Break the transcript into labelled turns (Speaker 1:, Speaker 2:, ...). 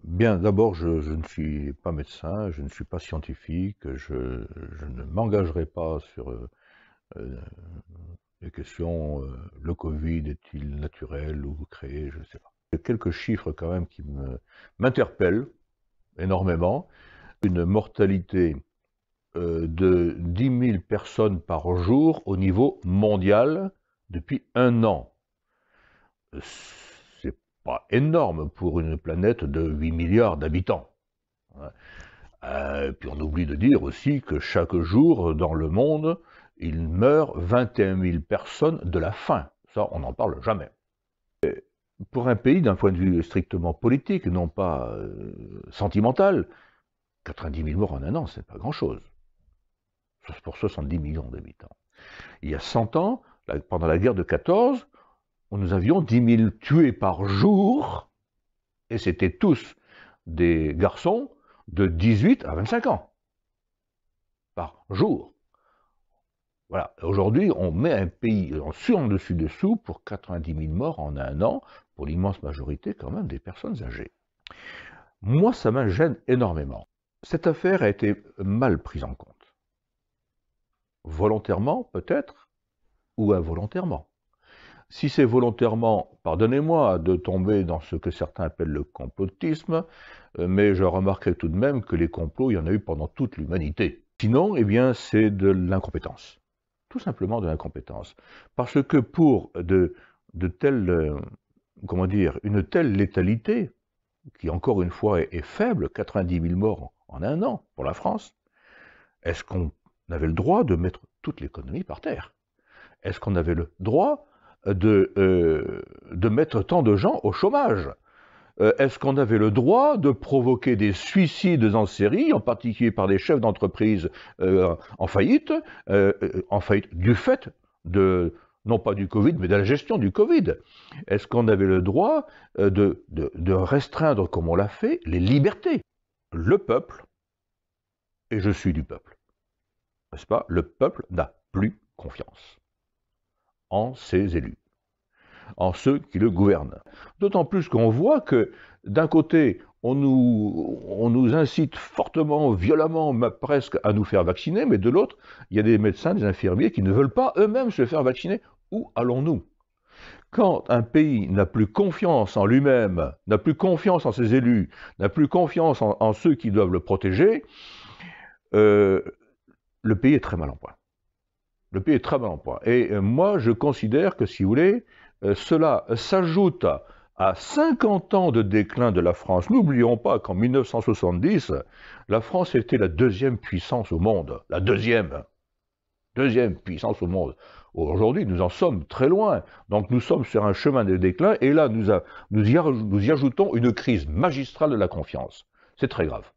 Speaker 1: Bien, d'abord, je ne suis pas médecin, je ne suis pas scientifique, je ne m'engagerai pas sur euh, les questions, le Covid est-il naturel ou créé, je ne sais pas. Il y a quelques chiffres quand même qui m'interpellent énormément. Une mortalité de 10 000 personnes par jour au niveau mondial depuis un an. C'est pas énorme pour une planète de 8 milliards d'habitants. Puis on oublie de dire aussi que chaque jour dans le monde, il meurt 21 000 personnes de la faim. Ça, on n'en parle jamais. Pour un pays, d'un point de vue strictement politique, non pas sentimental, 90 000 morts en un an, c'est pas grand-chose. Pour 70 millions d'habitants. Il y a 100 ans, pendant la guerre de 14, nous avions 10 000 tués par jour, et c'était tous des garçons de 18 à 25 ans par jour. Voilà. Aujourd'hui, on met un pays en dessus-dessous pour 90 000 morts en un an, pour l'immense majorité quand même des personnes âgées. Moi, ça me gêne énormément. Cette affaire a été mal prise en compte. Volontairement, peut-être, ou involontairement. Si c'est volontairement, pardonnez-moi de tomber dans ce que certains appellent le complotisme, mais je remarquerai tout de même que les complots, il y en a eu pendant toute l'humanité. Sinon, eh bien, c'est de l'incompétence. Tout simplement de l'incompétence. Parce que pour de telles, comment dire, une telle létalité, qui encore une fois est faible, 90 000 morts en un an pour la France, est-ce qu'on avait le droit de mettre toute l'économie par terre? Est-ce qu'on avait le droit de mettre tant de gens au chômage? Est-ce qu'on avait le droit de provoquer des suicides en série, en particulier par des chefs d'entreprise en faillite du fait de, non pas du Covid, mais de la gestion du Covid? Est-ce qu'on avait le droit de restreindre, comme on l'a fait, les libertés? Le peuple, et je suis du peuple, n'est-ce pas? Le peuple n'a plus confiance en ses élus, en ceux qui le gouvernent. D'autant plus qu'on voit que, d'un côté, on nous incite fortement, violemment, presque à nous faire vacciner, mais de l'autre, il y a des médecins, des infirmiers qui ne veulent pas eux-mêmes se faire vacciner. Où allons-nous? Quand un pays n'a plus confiance en lui-même, n'a plus confiance en ses élus, n'a plus confiance en ceux qui doivent le protéger, le pays est très mal en point. Le pays est très mal en point. Et moi, je considère que, si vous voulez, cela s'ajoute à 50 ans de déclin de la France. N'oublions pas qu'en 1970, la France était la deuxième puissance au monde. La deuxième puissance au monde. Aujourd'hui, nous en sommes très loin. Donc nous sommes sur un chemin de déclin et là, nous y ajoutons une crise magistrale de la confiance. C'est très grave.